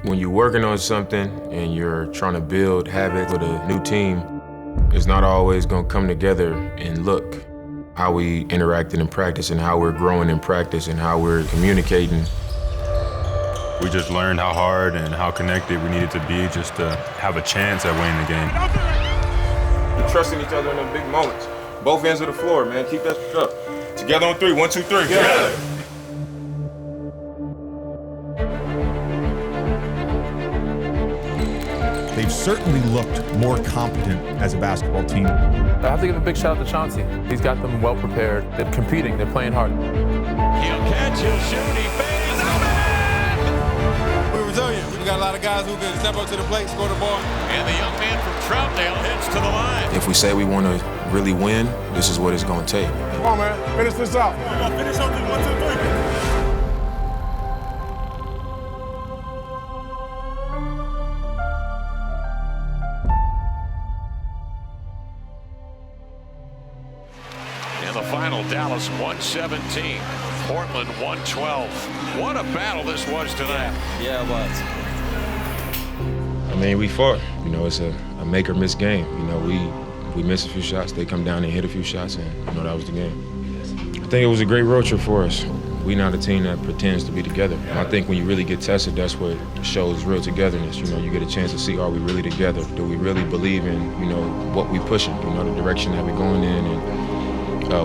When you're working on something and you're trying to build habits with a new team, it's not always gonna come together and look how we interacted in practice and how we're growing in practice and how we're communicating. We just learned how hard and how connected we needed to be just to have a chance at winning the game. We're trusting each other in them big moments. Both ends of the floor, man. Keep that up. Together on three. 1, 2, 3. Together. They've certainly looked more competent as a basketball team. I have to give a big shout out to Chauncey. He's got them well prepared. They're competing. They're playing hard. He'll catch, he'll shoot, he fades. No man! We're resilient. We got a lot of guys who can step up to the plate, score the ball. And the young man from Troutdale heads to the line. If we say we want to really win, this is what it's going to take. Come on, man. Finish this out. We're going to finish something. 1, 2, 3. The final, Dallas 117, Portland 112. What a battle this was tonight. Yeah, it was. I mean, we fought. You know, it's a make or miss game. You know, we miss a few shots, they come down and hit a few shots, and you know, that was the game. I think it was a great road trip for us. We're not a team that pretends to be together. I think when you really get tested, that's what shows real togetherness. You know, you get a chance to see, are we really together? Do we really believe in, you know, what we pushing, you know, the direction that we're going in? And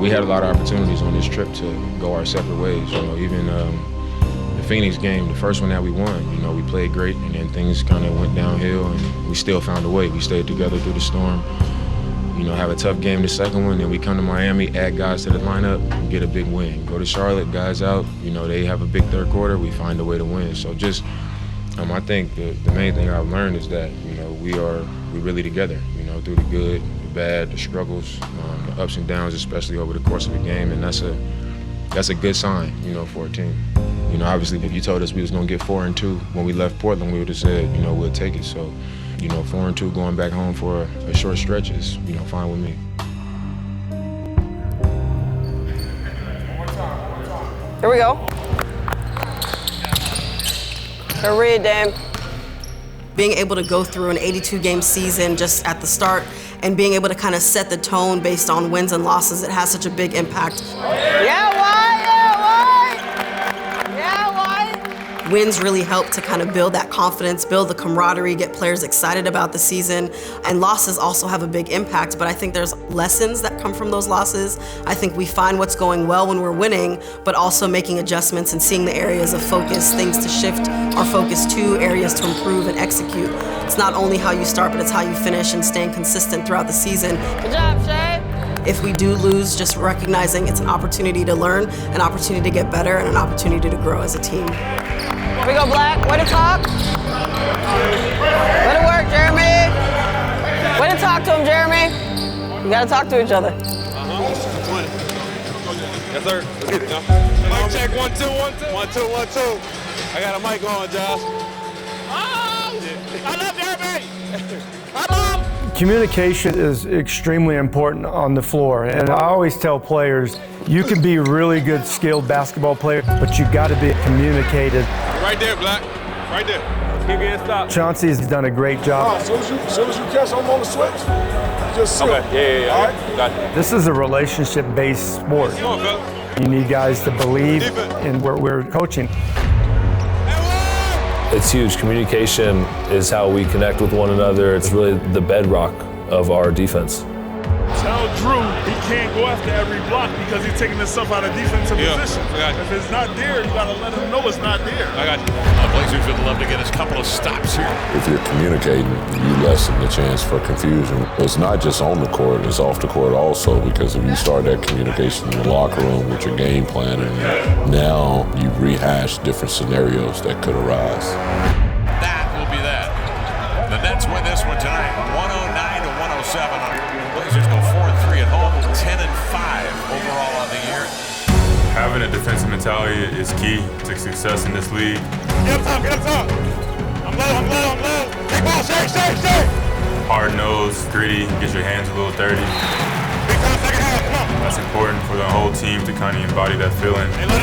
we had a lot of opportunities on this trip to go our separate ways. You know, even the Phoenix game, the first one that we won, you know, we played great, and then things kind of went downhill, and we still found a way. We stayed together through the storm. You know, have a tough game the second one, then we come to Miami, add guys to the lineup, and get a big win. Go to Charlotte, guys out, you know, they have a big third quarter, we find a way to win. So just, I think the main thing I've learned is that, you know, we're really together, you know, through the good, the bad, the struggles, the ups and downs, especially over the course of a game, and that's a good sign, you know, for a team. You know, obviously, if you told us we was gonna get 4-2 when we left Portland, we would have said, you know, we'll take it. So, you know, 4-2 going back home for a short stretch is, you know, fine with me. Here we go. Hurry, Dame. Being able to go through an 82-game season just at the start and being able to kind of set the tone based on wins and losses, it has such a big impact. Yeah, why? Wins really help to kind of build that confidence, build the camaraderie, get players excited about the season. And losses also have a big impact, but I think there's lessons that come from those losses. I think we find what's going well when we're winning, but also making adjustments and seeing the areas of focus, things to shift our focus to, areas to improve and execute. It's not only how you start, but it's how you finish and staying consistent throughout the season. Good job, Shay. If we do lose, just recognizing it's an opportunity to learn, an opportunity to get better, and an opportunity to grow as a team. Here we go, Black. Way to talk. Way to work, Jeremy. Way to talk to him, Jeremy. You gotta talk to each other. Yes, sir. Let's get it, y'all. Mic check, 1, 2, 1, 2. 1, 2, 1, 2. I got a mic on, Josh. Oh, I love Jeremy. I love. Communication is extremely important on the floor, and I always tell players, you can be a really good, skilled basketball player, but you got to be communicated. Right there, Black. Right there. Keep getting stopped. Chauncey's done a great job. As soon as you catch them on the switch, just sit. Okay, yeah. All right? Got it. This is a relationship-based sport. Come on, fella. You need guys to believe in what we're coaching. It's huge. Communication is how we connect with one another. It's really the bedrock of our defense. Tell Drew he can't go after every block because he's taking himself out of defensive position. If it's not there, you gotta let him know it's not there. I got you. Blazers would love to get us a couple of stops here. If you're communicating, you lessen the chance for confusion. It's not just on the court, it's off the court also, because if you start that communication in the locker room with your game plan, and now you rehash different scenarios that could arise. That will be that. The Nets win this one tonight, 109 to 107. Blazers go 4-3 at home, 10-5 overall on the year. Having a defensive mentality is key to success in this league. Get up top. I'm low. Take ball, shake. Hard-nosed, gritty, get your hands a little dirty. Big time, second half, come on. That's important for the whole team to kind of embody that feeling. Hey, lot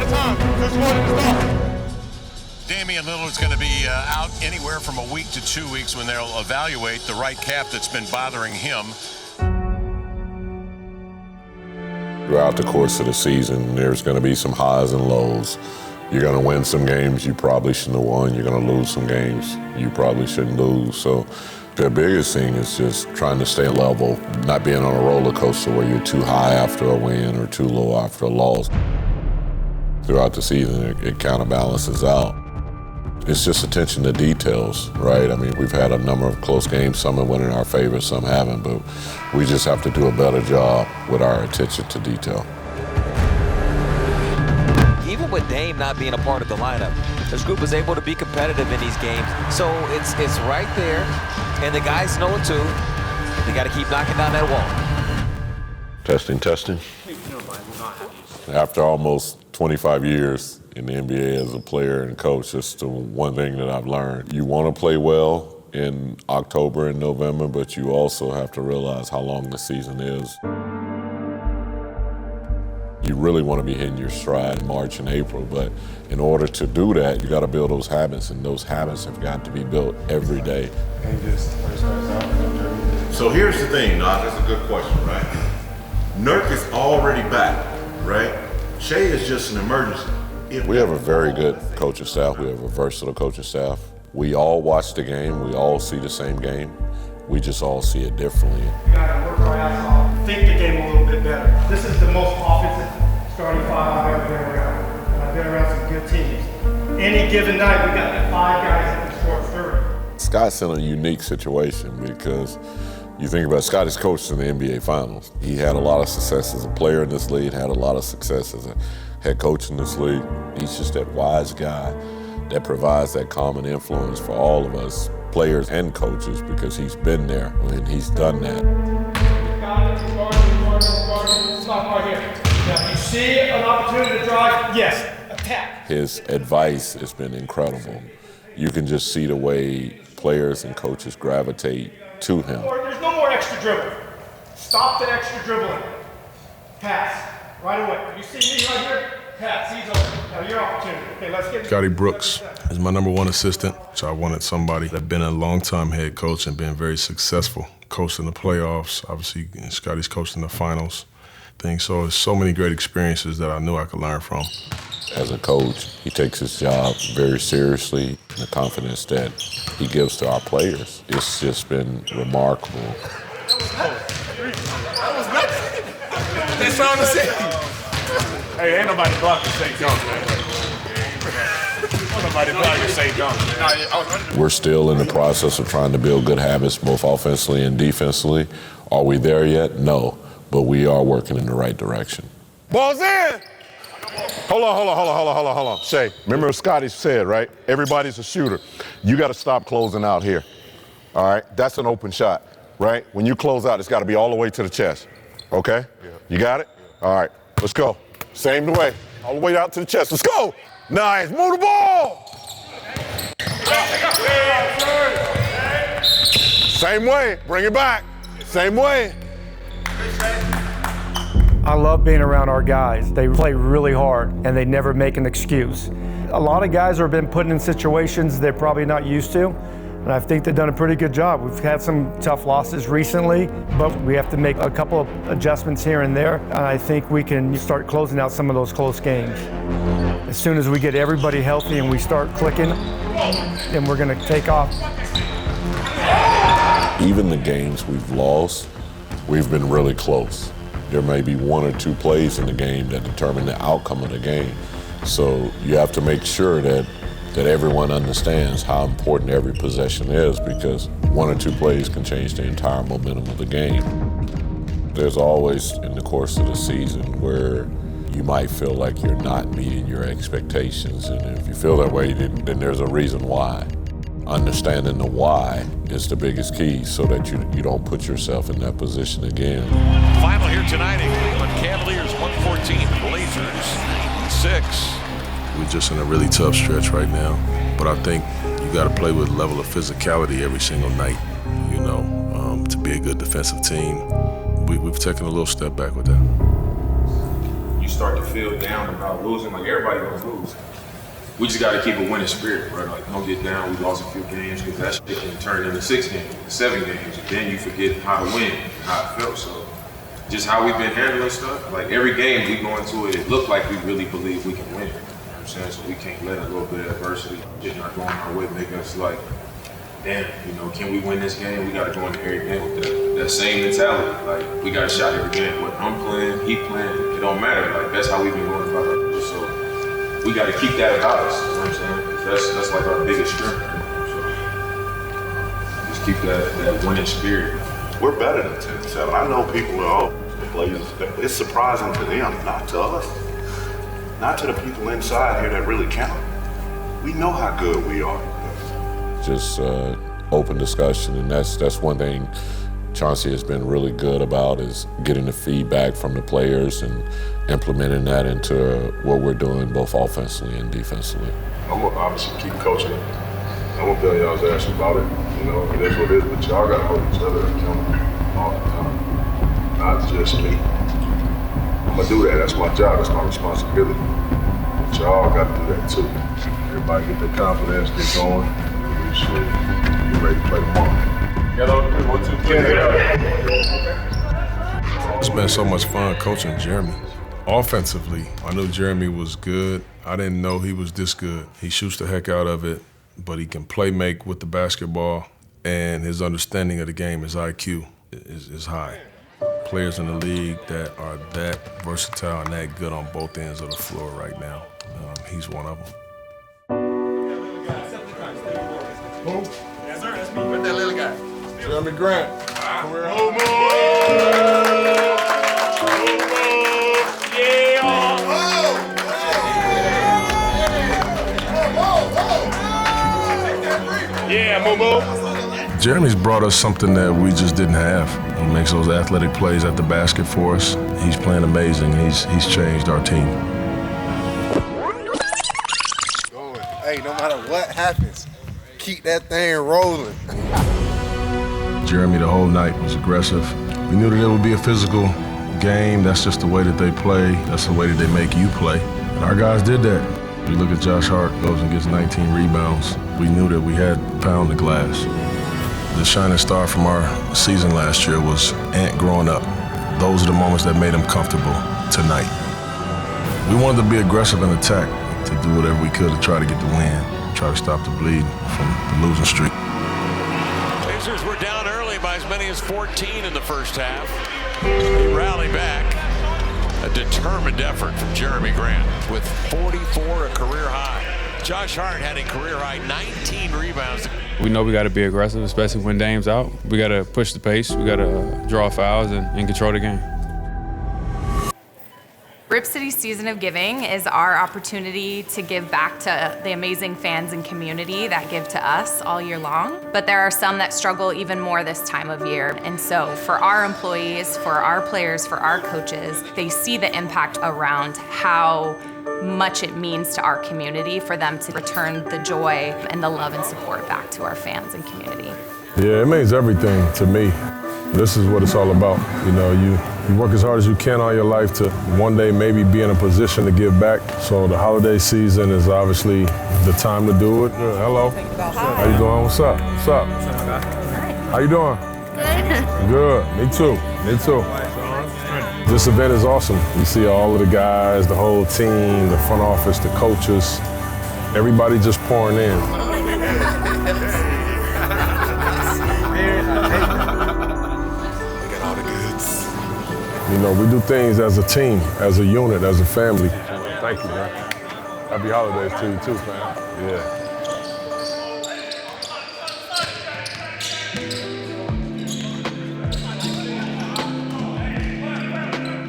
of time. Good scoring in the start. Damian Damian Lillard's going to be out anywhere from a week to 2 weeks when they'll evaluate the right calf that's been bothering him. Throughout the course of the season, there's going to be some highs and lows. You're going to win some games you probably shouldn't have won. You're going to lose some games you probably shouldn't lose. So the biggest thing is just trying to stay level, not being on a roller coaster where you're too high after a win or too low after a loss. Throughout the season, it counterbalances out. It's just attention to details, right? I mean, we've had a number of close games. Some have went in our favor, some haven't, but we just have to do a better job with our attention to detail. Even with Dame not being a part of the lineup, this group is able to be competitive in these games. So it's right there, and the guys know it too. They got to keep knocking down that wall. Testing. After almost 25 years in the NBA as a player and coach, it's the one thing that I've learned. You want to play well in October and November, but you also have to realize how long the season is. You really want to be hitting your stride in March and April, but in order to do that, you got to build those habits, and those habits have got to be built every day. So here's the thing, Doc, that's a good question, right? Nurk is already back, right? Shea is just an emergency. We have a very good coaching staff. We have a versatile coaching staff. We all watch the game. We all see the same game. We just all see it differently. We got to work our ass off, think the game a little bit better. This is the most offensive starting five I've ever been around. And I've been around some good teams. Any given night, we got 5 guys that can score 30. Scott's in a unique situation because you think about it, Scott is coached in the NBA Finals. He had a lot of success as a player in this league, had a lot of success as a head coach in this league. He's just that wise guy that provides that common influence for all of us, players and coaches, because he's been there and he's done that. Stop right here. Now, if you see an opportunity to drive, yes, attack. His advice has been incredible. You can just see the way players and coaches gravitate to him. There's no more extra dribble. Stop the extra dribbling. Pass. Right away. You see me right here? Pass. He's open. Now your opportunity. Okay, let's get Scotty Brooks is my #1 assistant. So I wanted somebody that's been a long-time head coach and been very successful. Coached in the playoffs. Obviously, Scotty's coached in the finals. So there's so many great experiences that I knew I could learn from. As a coach, he takes his job very seriously. The confidence that he gives to our players, it's just been remarkable. That was nothing. That's all to say. Hey, ain't nobody blocking St. John, man. Ain't nobody blocking St. John. We're still in the process of trying to build good habits, both offensively and defensively. Are we there yet? No, but we are working in the right direction. Ball's in! Hold on. Shay, remember what Scotty said, right? Everybody's a shooter. You got to stop closing out here. All right? That's an open shot, right? When you close out, it's got to be all the way to the chest. Okay? Yeah. You got it? Yeah. All right. Let's go. Same way. All the way out to the chest. Let's go. Nice. Move the ball. Same way. Bring it back. Same way. I love being around our guys. They play really hard, and they never make an excuse. A lot of guys have been put in situations they're probably not used to, and I think they've done a pretty good job. We've had some tough losses recently, but we have to make a couple of adjustments here and there, and I think we can start closing out some of those close games. As soon as we get everybody healthy and we start clicking, then we're going to take off. Even the games we've lost, we've been really close. There may be 1 or 2 plays in the game that determine the outcome of the game. So you have to make sure that everyone understands how important every possession is, because 1 or 2 plays can change the entire momentum of the game. There's always, in the course of the season, where you might feel like you're not meeting your expectations. And if you feel that way, then there's a reason why. Understanding the why is the biggest key, so that you don't put yourself in that position again. Final here tonight in Cleveland, Cavaliers 114, Blazers 96. We're just in a really tough stretch right now, but I think you got to play with a level of physicality every single night, to be a good defensive team. We've taken a little step back with that. You start to feel down about losing, like everybody gonna lose. we just got to keep a winning spirit, right? Like, don't get down. We lost a few games because that shit can turn into 6 games, 7 games, and then you forget how to win and how it felt. So just how we've been handling stuff, like every game we go into it, it looked like we really believe we can win. You know what I'm saying? So we can't let a little bit of adversity just not going our way make us like, damn, you know, can we win this game? We got to go into every game with that same mentality. Like, we got a shot every game. Whether I'm playing, he playing, it don't matter. Like, that's how we've been going about it. So we got to keep that about us. You know what I'm saying? That's like our biggest strength. So just keep that winning spirit. We're better than 10-7. I know people are it's surprising to them, not to us. Not to the people inside here that really count. We know how good we are. Just open discussion, and that's one thing Chauncey has been really good about, is getting the feedback from the players and implementing that into what we're doing both offensively and defensively. I'm gonna obviously keep coaching. I'm gonna be on y'all's ass about it. You know, it is what it is, but y'all gotta hold each other accountable all the time, not just me. I'm gonna do that. That's my job. That's my responsibility. But y'all gotta do that too. Everybody get their confidence, get going. We should be ready to play tomorrow. It's been so much fun coaching Jeremy. Offensively, I knew Jeremy was good. I didn't know he was this good. He shoots the heck out of it, but he can play make with the basketball, and his understanding of the game, his IQ is high. Players in the league that are that versatile and that good on both ends of the floor right now. He's one of them. Who? Yes, sir, that's me. Where's that little guy? Jeremy Grant. Career home run. Yeah, Momo. Jeremy's brought us something that we just didn't have. He makes those athletic plays at the basket for us. He's playing amazing. He's changed our team. Hey, no matter what happens, keep that thing rolling. Jeremy the whole night was aggressive. We knew that it would be a physical game. That's just the way that they play. That's the way that they make you play. And our guys did that. We look at Josh Hart, goes and gets 19 rebounds. We knew that we had pound the glass. The shining star from our season last year was Ant growing up. Those are the moments that made him comfortable tonight. We wanted to be aggressive and attack, to do whatever we could to try to get the win, try to stop the bleed from the losing streak. Pacers were down early by as many as 14 in the first half. He rallied back. A determined effort from Jeremy Grant with 44, a career high. Josh Hart had a career high 19 rebounds. We know we got to be aggressive, especially when Dame's out. We got to push the pace. We got to draw fouls and control the game. Rip City Season of Giving is our opportunity to give back to the amazing fans and community that give to us all year long. But there are some that struggle even more this time of year. And so for our employees, for our players, for our coaches, they see the impact around how much it means to our community for them to return the joy and the love and support back to our fans and community. Yeah, it means everything to me. This is what it's all about. You know, you work as hard as you can all your life to one day maybe be in a position to give back. So the holiday season is obviously the time to do it. Hello. How you doing? What's up? What's up? How you doing? Good. Me too. Me too. This event is awesome. You see all of the guys, the whole team, the front office, the coaches, everybody just pouring in. You know, we do things as a team, as a unit, as a family. Thank you, man. Happy holidays to you too, fam. Yeah.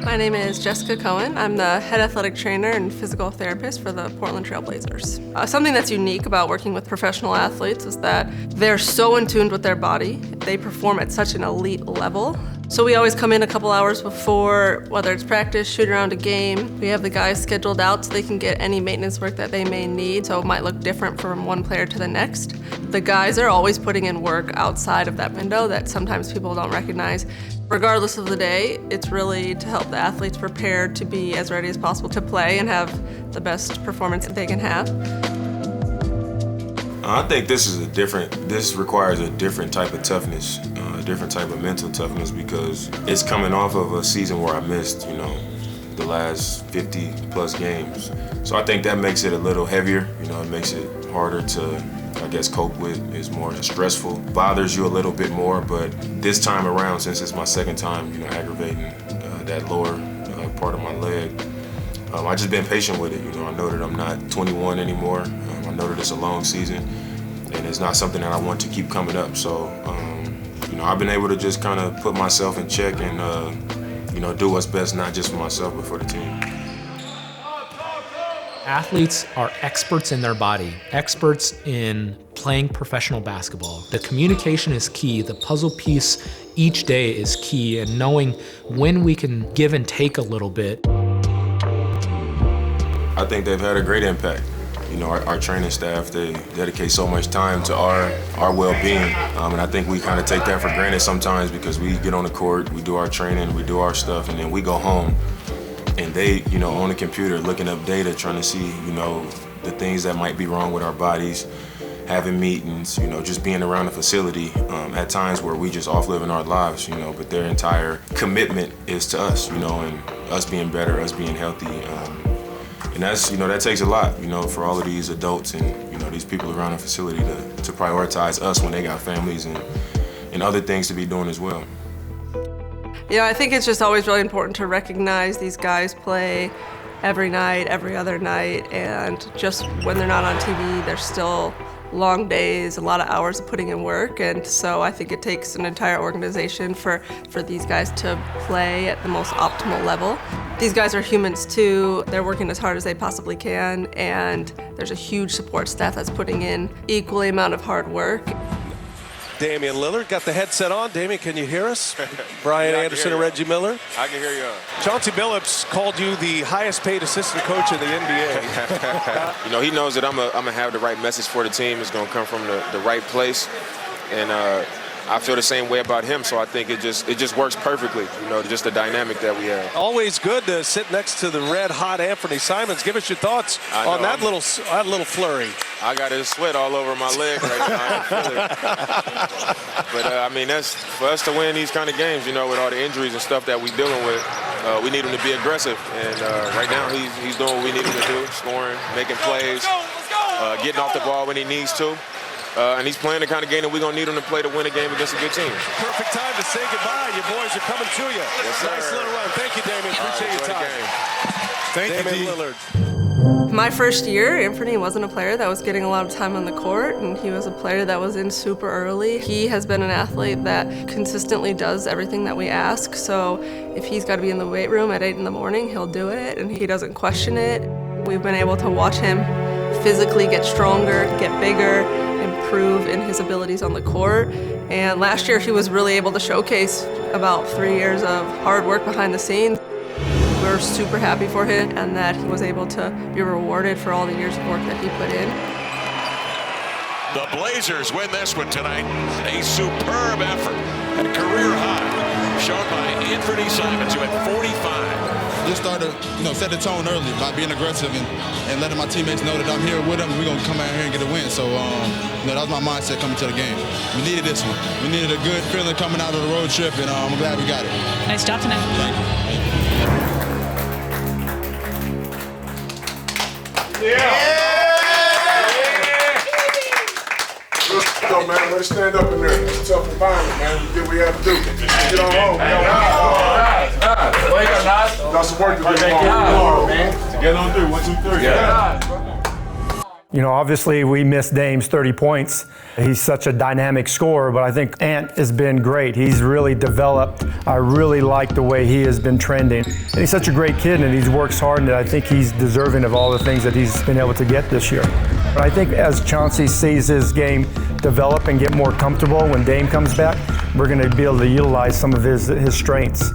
My name is Jessica Cohen. I'm the head athletic trainer and physical therapist for the Portland Trail Blazers. Something that's unique about working with professional athletes is that they're so in tune with their body. They perform at such an elite level. So we always come in a couple hours before, whether it's practice, shoot around a game. We have the guys scheduled out so they can get any maintenance work that they may need, so it might look different from one player to the next. The guys are always putting in work outside of that window that sometimes people don't recognize. Regardless of the day, it's really to help the athletes prepare to be as ready as possible to play and have the best performance they can have. I think this requires a different type of toughness, a different type of mental toughness, because it's coming off of a season where I missed, the last 50 plus games. So I think that makes it a little heavier, it makes it harder to, I guess, cope with. It's more stressful, bothers you a little bit more, but this time around, since it's my second time, aggravating that lower part of my leg, I've just been patient with it. I know that I'm not 21 anymore. I know that it's a long season, and it's not something that I want to keep coming up. So, I've been able to just kind of put myself in check and, do what's best, not just for myself, but for the team. Athletes are experts in their body, experts in playing professional basketball. The communication is key. The puzzle piece each day is key, and knowing when we can give and take a little bit. I think they've had a great impact. Our training staff, they dedicate so much time to our well-being. And I think we kind of take that for granted sometimes, because we get on the court, we do our training, we do our stuff, and then we go home. And they, on the computer, looking up data, trying to see, the things that might be wrong with our bodies, having meetings, just being around the facility at times where we just off living our lives, but their entire commitment is to us, and us being better, us being healthy. And that's, that takes a lot, for all of these adults and, these people around the facility to prioritize us when they got families and other things to be doing as well. I think it's just always really important to recognize these guys play every night, every other night, and just when they're not on TV, they're still long days, a lot of hours of putting in work, and so I think it takes an entire organization for these guys to play at the most optimal level. These guys are humans too. They're working as hard as they possibly can, and there's a huge support staff that's putting in equally amount of hard work. Damian Lillard got the headset on. Damian, can you hear us? Brian Anderson and Reggie Miller. I can hear you. Chauncey Billups called you the highest paid assistant coach in the NBA. He knows that I'm gonna have the right message for the team. It's gonna come from the right place, and I feel the same way about him. So I think it just works perfectly. Just the dynamic that we have. Always good to sit next to the red-hot Anthony Simons. Give us your thoughts on that little flurry. I got his sweat all over my leg right now. But that's for us to win these kind of games. With all the injuries and stuff that we're dealing with, we need him to be aggressive. And right now he's doing what we need him to do: scoring, making plays, getting off the ball when he needs to. And he's playing the kind of game that we're going to need him to play to win a game against a good team. Perfect time to say goodbye. Your boys are coming to you. Yes, nice little run. Thank you, Damian. Appreciate your time. Thank you, Damian Lillard. My first year, Anthony wasn't a player that was getting a lot of time on the court, and he was a player that was in super early. He has been an athlete that consistently does everything that we ask, so if he's got to be in the weight room at 8 in the morning, he'll do it, and he doesn't question it. We've been able to watch him physically get stronger, get bigger, improve in his abilities on the court. And last year he was really able to showcase about 3 years of hard work behind the scenes. We're super happy for him and that he was able to be rewarded for all the years of work that he put in. The Blazers win this one tonight. A superb effort at career high, shown by Anthony Simons, who had 45. Just started, set the tone early by being aggressive and letting my teammates know that I'm here with them. We're going to come out here and get a win. So, that was my mindset coming to the game. We needed this one. We needed a good feeling coming out of the road trip, and I'm glad we got it. Nice job tonight. Thank you. Go, man. Let's stand up in there. It's a tough environment, man. We did what we had to do. Get on home. Got some work to do tomorrow, man. Together on 3. 1, 2, 3. Yeah. Obviously we missed Dame's 30 points. He's such a dynamic scorer, but I think Ant has been great. He's really developed. I really like the way he has been trending. And he's such a great kid, and he works hard, and I think he's deserving of all the things that he's been able to get this year. But I think as Chauncey sees his game develop and get more comfortable when Dame comes back, we're going to be able to utilize some of his strengths.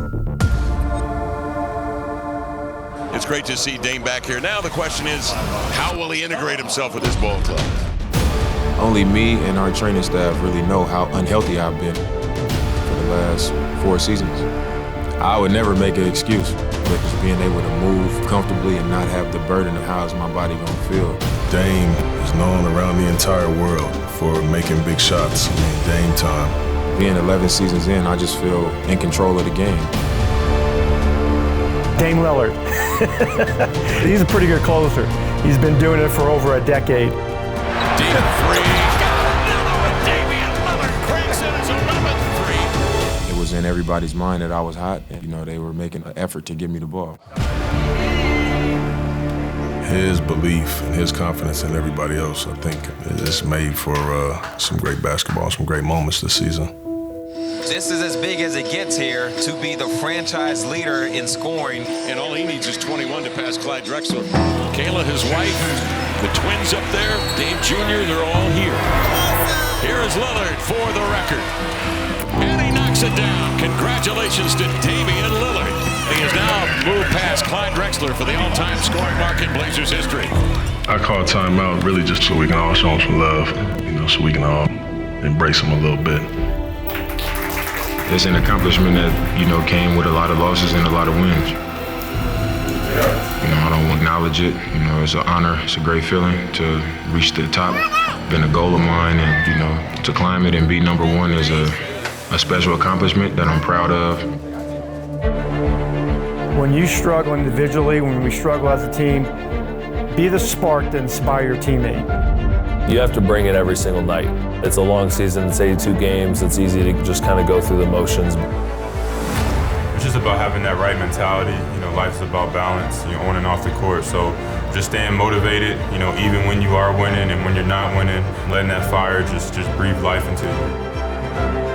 It's great to see Dame back here. Now the question is, how will he integrate himself with this ball club? Only me and our training staff really know how unhealthy I've been for the last 4 seasons. I would never make an excuse, but just being able to move comfortably and not have the burden of how is my body going to feel. Dame is known around the entire world for making big shots. I mean, Dame time. Being 11 seasons in, I just feel in control of the game. Dame Lillard. He's a pretty good closer. He's been doing it for over a decade. Deep three. Damian Lillard cranks in his 11th three. It was in everybody's mind that I was hot, and they were making an effort to give me the ball. His belief and his confidence in everybody else, I think, is made for some great basketball, some great moments this season. This is as big as it gets here to be the franchise leader in scoring. And all he needs is 21 to pass Clyde Drexler. Kayla, his wife, the twins up there, Dame Jr., they're all here. Here is Lillard for the record. And he knocks it down. Congratulations to Damian Lillard. He has now moved past Clyde Drexler for the all-time scoring mark in Blazers history. I call timeout really just so we can all show him some love, so we can all embrace him a little bit. It's an accomplishment that, came with a lot of losses and a lot of wins. I don't acknowledge it. It's an honor. It's a great feeling to reach the top. Been a goal of mine, and, to climb it and be number one is a special accomplishment that I'm proud of. When you struggle individually, when we struggle as a team, be the spark to inspire your teammate. You have to bring it every single night. It's a long season, it's 82 games, it's easy to just kind of go through the motions. It's just about having that right mentality. Life's about balance, on and off the court. So just staying motivated, even when you are winning and when you're not winning, letting that fire just breathe life into you.